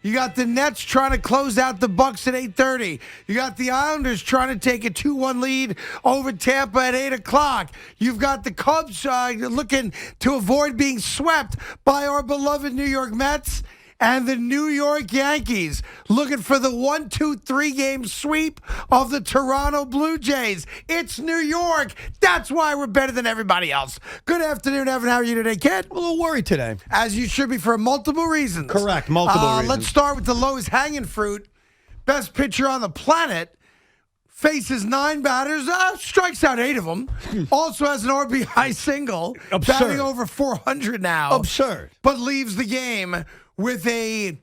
You got the Nets trying to close out the Bucks at 8:30. You got the Islanders trying to take a 2-1 lead over Tampa at 8 o'clock. You've got the Cubs looking to avoid being swept by our beloved New York Mets. And the New York Yankees looking for the 1-2-3 game sweep of the Toronto Blue Jays. It's New York. That's why we're better than everybody else. Good afternoon, Evan. How are you today, kid? A little worried today. As you should be for multiple reasons. Correct, multiple reasons. Let's start with the lowest hanging fruit. Best pitcher on the planet. Faces 9 batters, strikes out 8 of them. Also has an RBI single. Absurd. Batting over 400 now. Absurd. But leaves the game with I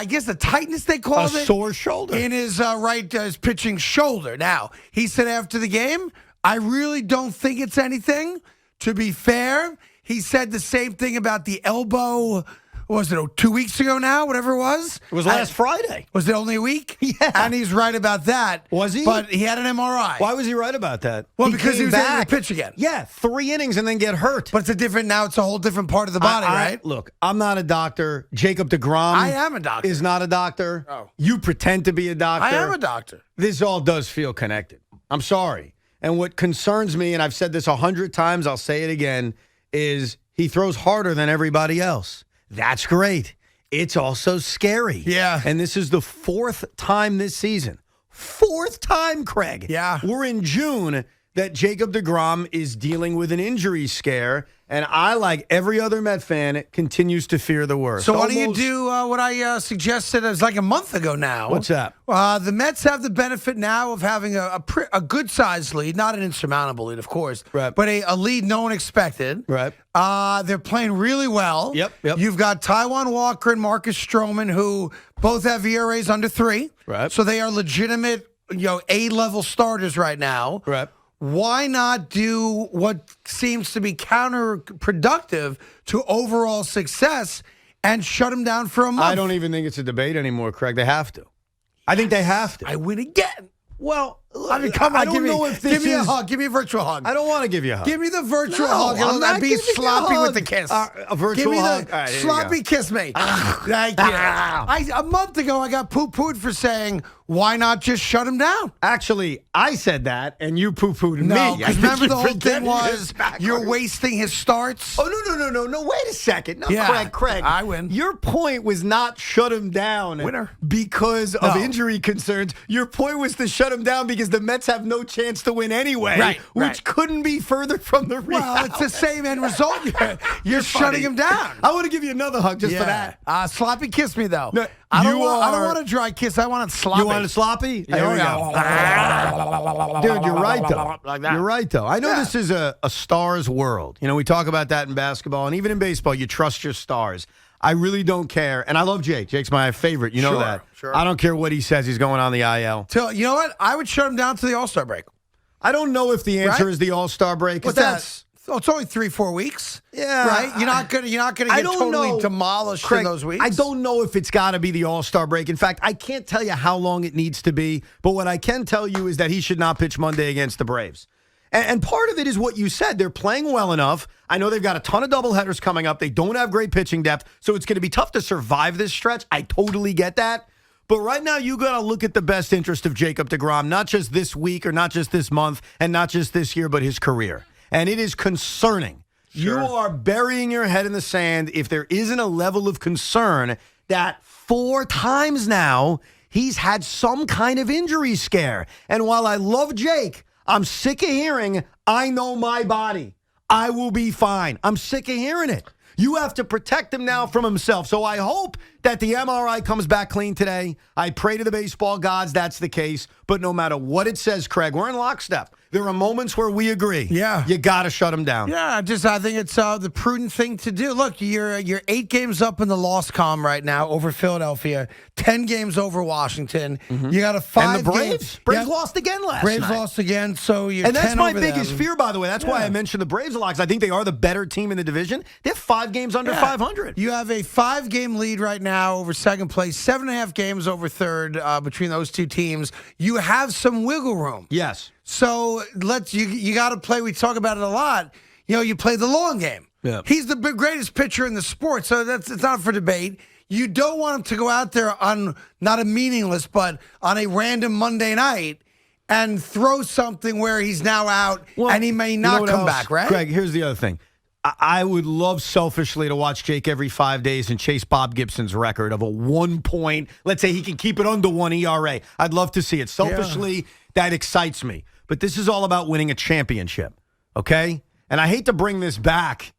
guess a tightness they call it. A sore shoulder. In his his pitching shoulder. Now, he said after the game, I really don't think it's anything. To be fair, he said the same thing about the elbow. Was it 2 weeks ago now? Whatever it was. It was last Friday. Was it only a week? Yeah. And he's right about that. Was he? But he had an MRI. Why was he right about that? Well, because he was able back. to pitch again. Yeah, 3 innings and then get hurt. But it's a whole different part of the body, right? Look, I'm not a doctor. Jacob deGrom I am a doctor. is not a doctor. Oh. You pretend to be a doctor. I am a doctor. This all does feel connected. I'm sorry. And what concerns me, and I've said this 100 times, I'll say it again, is he throws harder than everybody else. That's great. It's also scary. Yeah. And this is the 4th time this season. 4th time, Craig. Yeah. We're in June that Jacob deGrom is dealing with an injury scare. And I, like every other Met fan, continues to fear the worst. So why don't you do what I suggested as like a month ago now? What's that? The Mets have the benefit now of having a good-sized lead, not an insurmountable lead, of course, right. but a lead no one expected. Right. They're playing really well. Yep. You've got Taijuan Walker and Marcus Stroman, who both have ERAs under 3. Right. So they are legitimate, A-level starters right now. Right. Why not do what seems to be counterproductive to overall success and shut him down for a month? I don't even think it's a debate anymore, Craig. They have to. I think they have to. I win again. Well, I mean, come on. I don't know if this give me a is- hug. Give me a virtual hug. I don't want to give you a hug. Give me the virtual No, hug. I'm not And be giving you a sloppy hug. with the kiss. A virtual Give me hug? the All right, here you sloppy go. kiss me. Thank you. A month ago, I got poo-pooed for saying, why not just shut him down? Actually, I said that, and you poo-pooed No, me. because I think remember you're the whole thing forgetting was this backwards. you're wasting his starts? Oh, no. Wait a second. No, Yeah, Craig. I win. Your point was not shut him down Winner. because of No. injury concerns. Your point was to shut him down because the Mets have no chance to win anyway, Right, which right. couldn't be further from the reality. Well, it's the same end result. You're shutting him down. I want to give you another hug just for that. Sloppy kiss me, though. No, I don't you want are- a dry kiss. I want it sloppy. You want it sloppy? Yeah, Here we yeah. go. Dude, you're right, though. Like that. You're right, though. I know Yeah. this is a star's world. We talk about that in basketball, and even in baseball, you trust your stars. I really don't care. And I love Jake. Jake's my favorite. You know Sure, that. sure. I don't care what he says. He's going on the IL. You know what? I would shut him down to the All-Star break. I don't know if the answer Right? is the All-Star break. 'Cause What's that? It's only 3-4 weeks. Yeah, Right? You're not gonna I get don't totally know. demolished Craig, in those weeks. I don't know if it's got to be the All-Star break. In fact, I can't tell you how long it needs to be. But what I can tell you is that he should not pitch Monday against the Braves. And part of it is what you said. They're playing well enough. I know they've got a ton of doubleheaders coming up. They don't have great pitching depth, so it's going to be tough to survive this stretch. I totally get that. But right now, you got to look at the best interest of Jacob deGrom, not just this week or not just this month and not just this year, but his career. And it is concerning. Sure. You are burying your head in the sand if there isn't a level of concern that 4 times now he's had some kind of injury scare. And while I love Jake, I'm sick of hearing, I know my body. I will be fine. I'm sick of hearing it. You have to protect him now from himself. So I hope that the MRI comes back clean today. I pray to the baseball gods that's the case. But no matter what it says, Craig, we're in lockstep. There are moments where we agree. Yeah. You got to shut him down. Yeah, I think it's the prudent thing to do. Look, you're 8 games up in the loss column right now over Philadelphia, 10 games over Washington. You got a 5 And the Braves? games. Braves lost again last Braves night. lost again, so you're And that's 10 my over biggest them. fear, by the way. That's why I mentioned the Braves a lot, because I think they are the better team in the division. They have 5 games under 500. You have a 5-game lead right now over second place, 7.5 games over third between those two teams. You have some wiggle room. Yes. So you got to play. We talk about it a lot. You play the long game. Yeah. He's the greatest pitcher in the sport, so it's not for debate. you don't want him to go out there on not a meaningless, but on a random Monday night and throw something where he's now out and he may not come back, right? Greg, here's the other thing. I would love selfishly to watch Jake every 5 days and chase Bob Gibson's record of a 1 point. Let's say he can keep it under 1 ERA. I'd love to see it. Selfishly, that excites me. But this is all about winning a championship, okay? And I hate to bring this back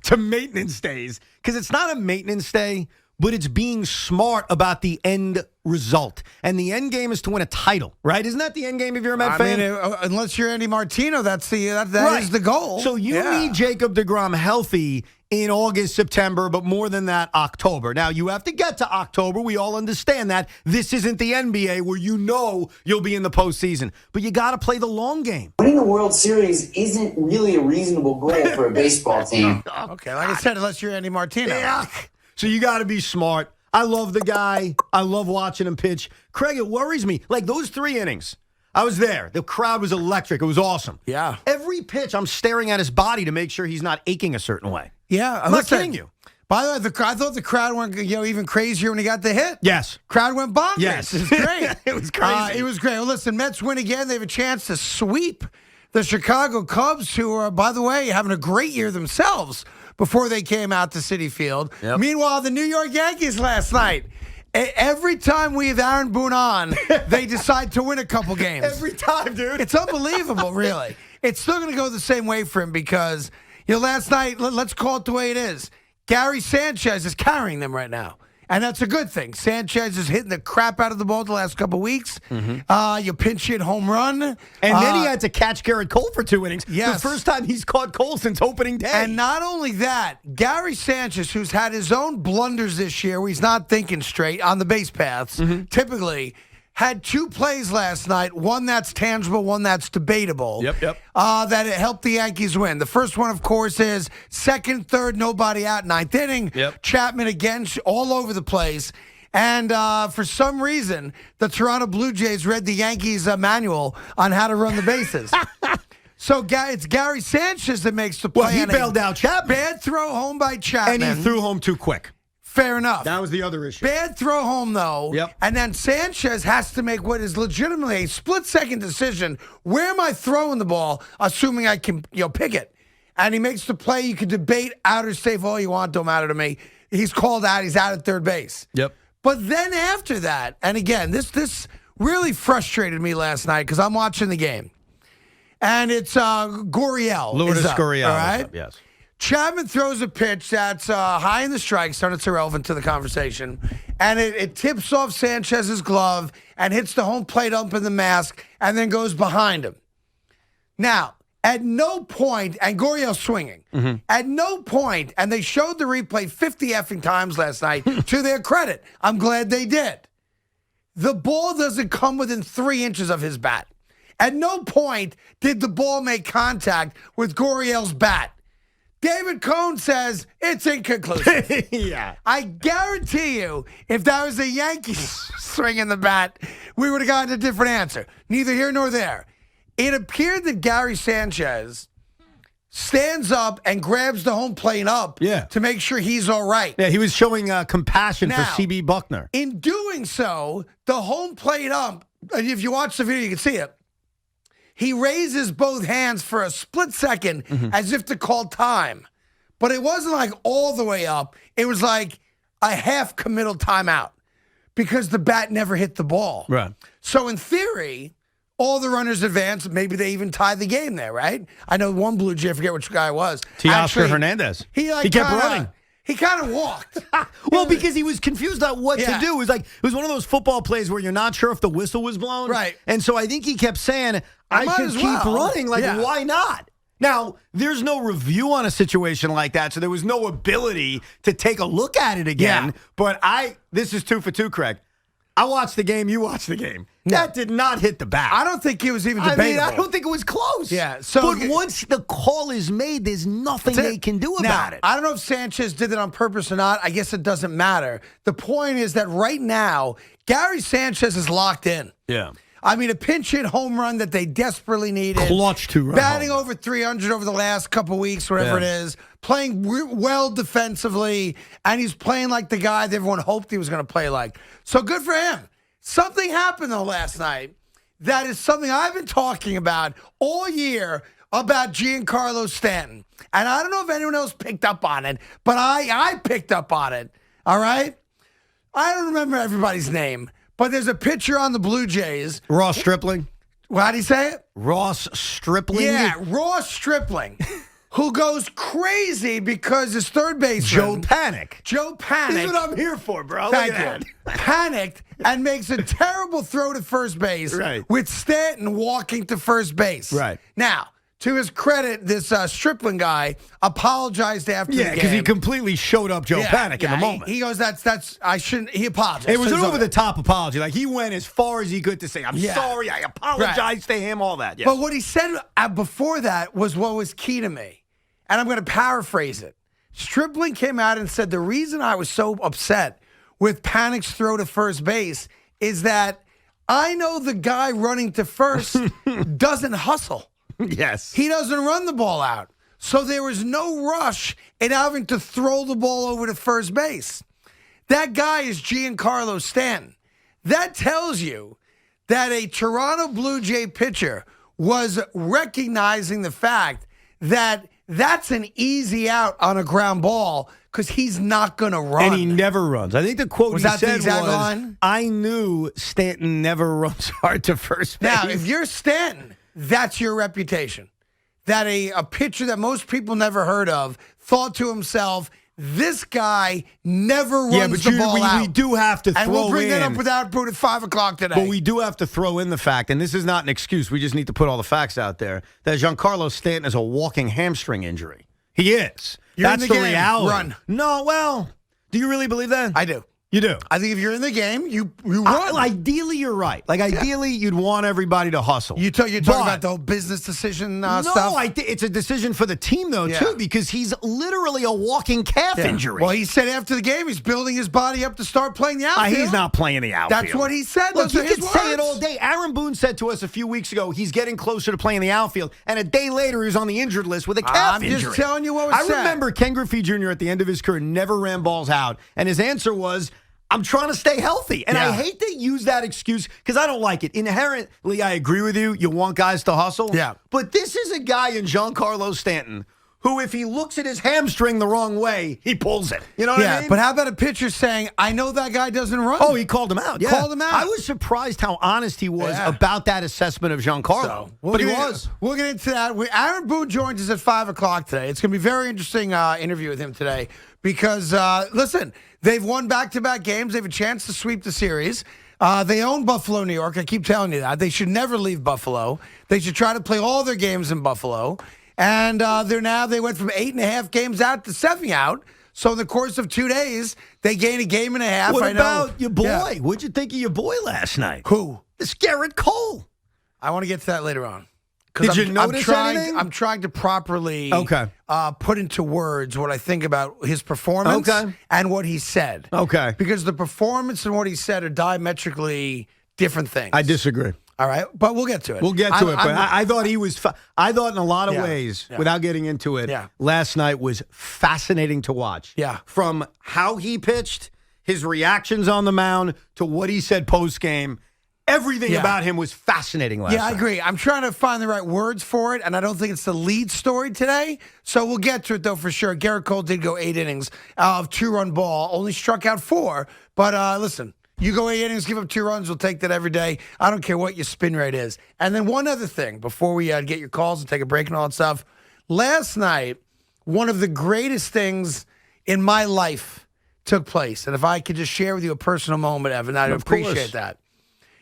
to maintenance days because it's not a maintenance day, but it's being smart about the end result. And the end game is to win a title, right? Isn't that the end game if you're a Met fan? I mean, unless you're Andy Martino, that is the goal. So you need Jacob deGrom healthy in August, September, but more than that, October. Now, you have to get to October. We all understand that. This isn't the NBA where you'll be in the postseason. But you got to play the long game. Winning the World Series isn't really a reasonable goal for a baseball team. Okay, like I said, unless you're Andy Martino. Yuck. So you got to be smart. I love the guy. I love watching him pitch. Craig, it worries me. Like those 3 innings, I was there. The crowd was electric. It was awesome. Yeah. Every pitch, I'm staring at his body to make sure he's not aching a certain way. Yeah. I'm not kidding you. By the way, I thought the crowd went even crazier when he got the hit. Yes. Crowd went bonkers. Yes. It was great. It was crazy. It was great. Well, listen, Mets win again. They have a chance to sweep the Chicago Cubs, who are, by the way, having a great year themselves before they came out to Citi Field. Yep. Meanwhile, the New York Yankees last night, every time we have Aaron Boone on, they decide to win a couple games. Every time, dude. It's unbelievable, really. It's still going to go the same way for him because, last night, let's call it the way it is. Gary Sanchez is carrying them right now. And that's a good thing. Sanchez is hitting the crap out of the ball the last couple of weeks. You pinch hit home run. And then he had to catch Garrett Cole for 2 innings. Yes. The first time he's caught Cole since opening day. And not only that, Gary Sanchez, who's had his own blunders this year where he's not thinking straight on the base paths, typically had 2 plays last night, one that's tangible, one that's debatable. Yep. That it helped the Yankees win. The first one, of course, is second, third, nobody out, 9th inning. Yep. Chapman again, all over the place. And for some reason, the Toronto Blue Jays read the Yankees manual on how to run the bases. So it's Gary Sanchez that makes the play. Well, he bailed out Chapman. Bad throw home by Chapman. And he threw home too quick. Fair enough. That was the other issue. Bad throw home, though. Yep. And then Sanchez has to make what is legitimately a split-second decision. Where am I throwing the ball, assuming I can pick it? And he makes the play. You can debate out or safe all you want. Don't matter to me. He's called out. He's out at third base. Yep. But then after that, and again, this really frustrated me last night because I'm watching the game. And it's Gurriel. Lourdes Gurriel. All right? Yes. Chapman throws a pitch that's high in the strike zone. It's irrelevant to the conversation. And it tips off Sanchez's glove and hits the home plate ump in the mask and then goes behind him. Now, at no point, and Gurriel's swinging, at no point, and they showed the replay 50 effing times last night, to their credit. I'm glad they did. The ball doesn't come within 3 inches of his bat. At no point did the ball make contact with Gurriel's bat. David Cohn says it's inconclusive. Yeah. I guarantee you, if that was a Yankees swinging the bat, we would have gotten a different answer. Neither here nor there. It appeared that Gary Sanchez stands up and grabs the home plate up to make sure he's all right. Yeah, he was showing compassion for Now, C.B. Buckner. In doing so, the home plate ump, if you watch the video, you can see it. He raises both hands for a split second as if to call time. But it wasn't like all the way up. It was like a half committal timeout because the bat never hit the ball. Right. So in theory, all the runners advance. Maybe they even tie the game there, right? I know one Blue Jay, I forget which guy it was. Teoscar Hernandez. He kept running. He kind of walked. Well, because he was confused on what to do. It was one of those football plays where you're not sure if the whistle was blown. Right. And so I think he kept saying, I should keep running. Why not? Now, there's no review on a situation like that, so there was no ability to take a look at it again. Yeah. But this is 2 for 2, Craig. I watched the game. You watched the game. No. That did not hit the bat. I don't think it was even debatable. I don't think it was close. Yeah. But once the call is made, there's nothing they can do about it. I don't know if Sanchez did it on purpose or not. I guess it doesn't matter. The point is that right now, Gary Sanchez is locked in. Yeah. I mean, a pinch hit home run that they desperately needed. Clutch 2-run Batting home over 300 over the last couple weeks, whatever it is. Playing well defensively. And he's playing like the guy that everyone hoped he was going to play like. So good for him. Something happened, though, last night. That is something I've been talking about all year about Giancarlo Stanton. And I don't know if anyone else picked up on it, but I picked up on it. All right? I don't remember everybody's name, but there's a pitcher on the Blue Jays. Ross Stripling? How do you say it? Ross Stripling? Yeah, Ross Stripling, who goes crazy because his third baseman, Joe Panic. Joe Panic. This is what I'm here for, bro. Thank Look at you. Panicked and makes a terrible throw to first base with Stanton walking to first base. Right. Now, to his credit, this Stripling guy apologized after the game. Yeah, because he completely showed up Joe Panic in the moment. He goes, I shouldn't, he apologized. It was an over-the-top apology. Like, he went as far as he could to say, I'm sorry, I apologize to him, all that. Yeah. But what he said before that was what was key to me. And I'm going to paraphrase it. Stripling came out and said, the reason I was so upset with Panic's throw to first base is that I know the guy running to first doesn't hustle. Yes. He doesn't run the ball out. So there was no rush in having to throw the ball over to first base. That guy is Giancarlo Stanton. That tells you that a Toronto Blue Jay pitcher was recognizing the fact that that's an easy out on a ground ball because he's not going to run. And he never runs. I think the quote Was he that the said exact was, line? I knew Stanton never runs hard to first base. Now, if you're Stanton, that's your reputation. That a pitcher that most people never heard of thought to himself, this guy never runs the ball out. We do have to throw in. And we'll bring that up without Boot at 5 o'clock today. But we do have to throw in the fact, and this is not an excuse, we just need to put all the facts out there, that Giancarlo Stanton is a walking hamstring injury. He is. That's You're in the game. reality. Run. No, well, do you really believe that? I do. You do? I think if you're in the game, you run. Ideally, you're right. Like, ideally, you'd want everybody to hustle. You're talking about the whole business decision stuff? No, it's a decision for the team, though, too, because he's literally a walking calf injury. Well, he said after the game he's building his body up to start playing the outfield. He's not playing the outfield. That's what he said. Look, you Those are can his say it words. all day. Aaron Boone said to us a few weeks ago he's getting closer to playing the outfield, and a day later he was on the injured list with a calf injury. I'm just telling you what was said. I remember Ken Griffey Jr. at the end of his career never ran balls out, and his answer was, I'm trying to stay healthy. And I hate to use that excuse because I don't like it. Inherently, I agree with you. You want guys to hustle. Yeah. But this is a guy in Giancarlo Stanton who, if he looks at his hamstring the wrong way, he pulls it. You know what I mean? But how about a pitcher saying, I know that guy doesn't run? Oh, he called him out. Yeah. Called him out. I was surprised how honest he was about that assessment of Giancarlo. So, but he was. We'll get into that. Aaron Boone joins us at 5 o'clock today. It's going to be a very interesting interview with him today because, listen, they've won back-to-back games. They have a chance to sweep the series. They own Buffalo, New York. I keep telling you that. They should never leave Buffalo. They should try to play all their games in Buffalo. And they went from 8.5 games out to 7 out. So in the course of 2 days, they gained a game and a half. What about your boy? Yeah. What'd you think of your boy last night? Who? This Garrett Cole. I want to get to that later on. Did you notice anything? I'm trying to properly put into words what I think about his performance and what he said. Okay. Because the performance and what he said are diametrically different things. I disagree. All right, but we'll get to it. We'll get to it. But I thought he was. I thought in a lot of ways, without getting into it, last night was fascinating to watch. Yeah. From how he pitched, his reactions on the mound, to what he said post game. Everything about him was fascinating last night. Yeah, I agree. I'm trying to find the right words for it, and I don't think it's the lead story today. So we'll get to it, though, for sure. Garrett Cole did go 8 innings of 2-run ball, only struck out 4. But listen, you go 8 innings, give up 2 runs, we'll take that every day. I don't care what your spin rate is. And then one other thing before we get your calls and take a break and all that stuff. Last night, one of the greatest things in my life took place. And if I could just share with you a personal moment, Evan, I'd appreciate that.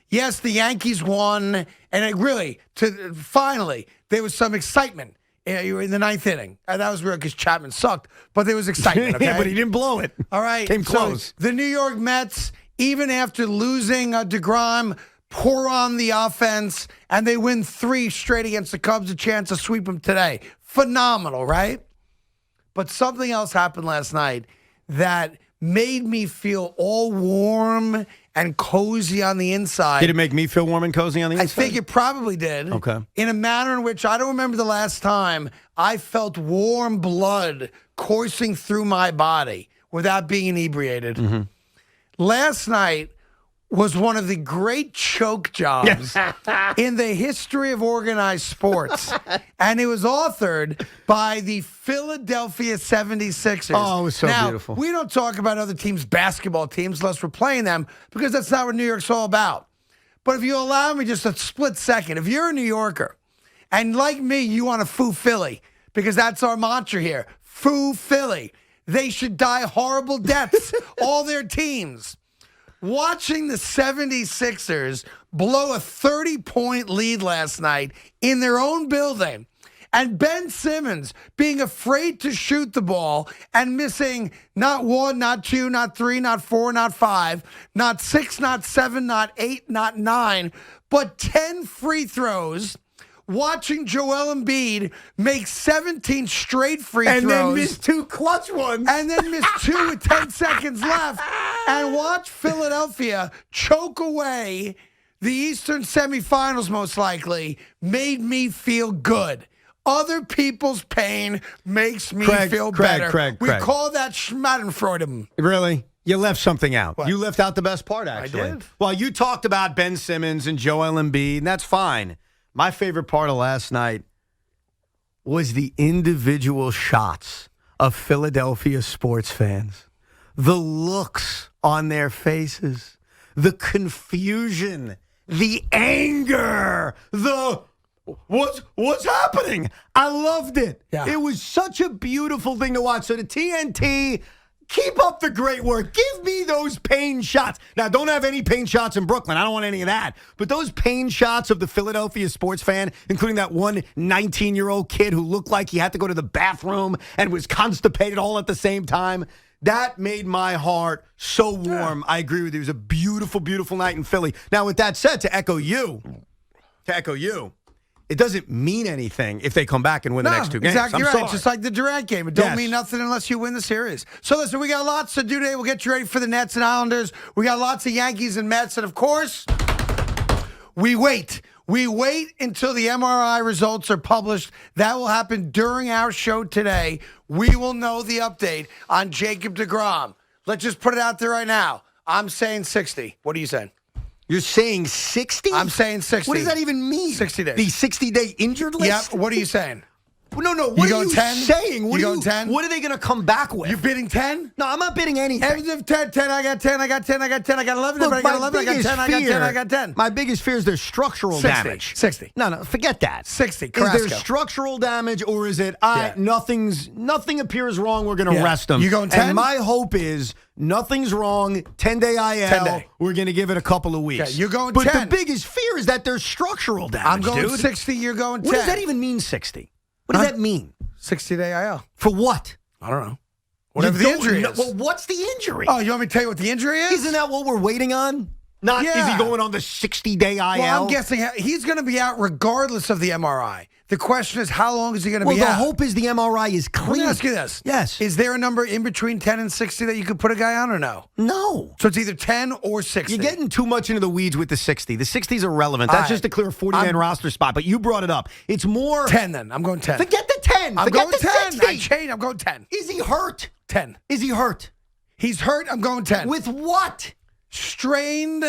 Yes, the Yankees won, and finally, there was some excitement in the 9th inning. And that was real because Chapman sucked, but there was excitement, okay? But he didn't blow it. All right. Came close. The New York Mets, even after losing deGrom, pour on the offense, and they win 3 straight against the Cubs, a chance to sweep them today. Phenomenal, right? But something else happened last night that made me feel all warm and cozy on the inside. Did it make me feel warm and cozy on the inside? I think it probably did. Okay. In a manner in which I don't remember the last time I felt warm blood coursing through my body without being inebriated. Mm-hmm. Last night was one of the great choke jobs in the history of organized sports. And it was authored by the Philadelphia 76ers. Oh, it was so now, beautiful. We don't talk about other teams' basketball teams unless we're playing them because that's not what New York's all about. But if you allow me just a split second, if you're a New Yorker and like me, you want to foo Philly because that's our mantra here, foo Philly. They should die horrible deaths, all their teams. Watching the 76ers blow a 30-point lead last night in their own building and Ben Simmons being afraid to shoot the ball and missing not 1, not 2, not 3, not 4, not 5, not 6, not 7, not 8, not 9, but 10 free throws. Watching Joel Embiid make 17 straight free throws. And then miss 2 clutch ones. And then miss 2 with 10 seconds left. And watch Philadelphia choke away the Eastern semifinals, most likely, made me feel good. Other people's pain makes me feel better. Craig. We call that Schmadenfreude. Really? You left something out. What? You left out the best part, actually. I did. Well, you talked about Ben Simmons and Joel Embiid, and that's fine. My favorite part of last night was the individual shots of Philadelphia sports fans. The looks on their faces, the confusion, the anger, the what's happening? I loved it. Yeah. It was such a beautiful thing to watch. So the TNT, keep up the great work. Give me those pain shots. Now, don't have any pain shots in Brooklyn. I don't want any of that. But those pain shots of the Philadelphia sports fan, including that one 19-year-old kid who looked like he had to go to the bathroom and was constipated all at the same time, that made my heart so warm. I agree with you. It was a beautiful, beautiful night in Philly. Now, with that said, to echo you, it doesn't mean anything if they come back and win the next 2 games. Exactly I'm right. sorry. It's just like the Durant game. It don't mean nothing unless you win the series. So listen, we got lots to do today. We'll get you ready for the Nets and Islanders. We got lots of Yankees and Mets. And of course, we wait. We wait until the MRI results are published. That will happen during our show today. We will know the update on Jacob deGrom. Let's just put it out there right now. I'm saying 60. What are you saying? You're saying 60? I'm saying 60. What does that even mean? 60 days. The 60-day injured list? Yep. What are you saying? No. What are you 10? saying? You going 10? What are they going to come back with? You bidding 10? No, I'm not bidding anything. Every 10, I got 10, I got 10, I got 10, I got 11, Look, I got 11, I got 10, I got 10, I got 10. My biggest fear is there's structural 60. damage. 60. No, forget that. 60. Is Carrasco. there structural damage or is it nothing appears wrong, we're going to Yeah. rest them? You going 10? And my hope is nothing's wrong, 10-day IL, 10-day. we're going to give it a couple of weeks. Okay, you're going but 10. the biggest fear is that there's structural damage, I'm going dude. 60, you're going 10. What does that even mean, 60? What does that mean? 60-day IL. For what? I don't know. Whatever the injury is. Well, what's the injury? Oh, you want me to tell you what the injury is? Isn't that what we're waiting on? Not is he going on the 60-day IL? Well, I'm guessing he's going to be out regardless of the MRI. The question is, how long is he going to be the out? hope is the MRI is clean. Let me ask you this. Yes. Is there a number in between 10 and 60 that you could put a guy on or no? No. So it's either 10 or 60. You're getting too much into the weeds with the 60. The 60 is irrelevant. That's just to clear a 40-man roster spot. But you brought it up. It's more 10 then. I'm going 10. Forget the 10. I'm Forget going the 10. 60. I changed. I'm going 10. Is he hurt? 10. Is he hurt? He's hurt. I'm going 10. With what? Strained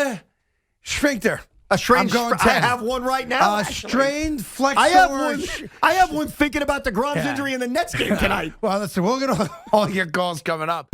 sphincter. A strained. I'm going 10. I have one right now. Strained flexor. I have one thinking about the deGrom's injury in the Nets game tonight. Well, listen, we're going to all your calls coming up.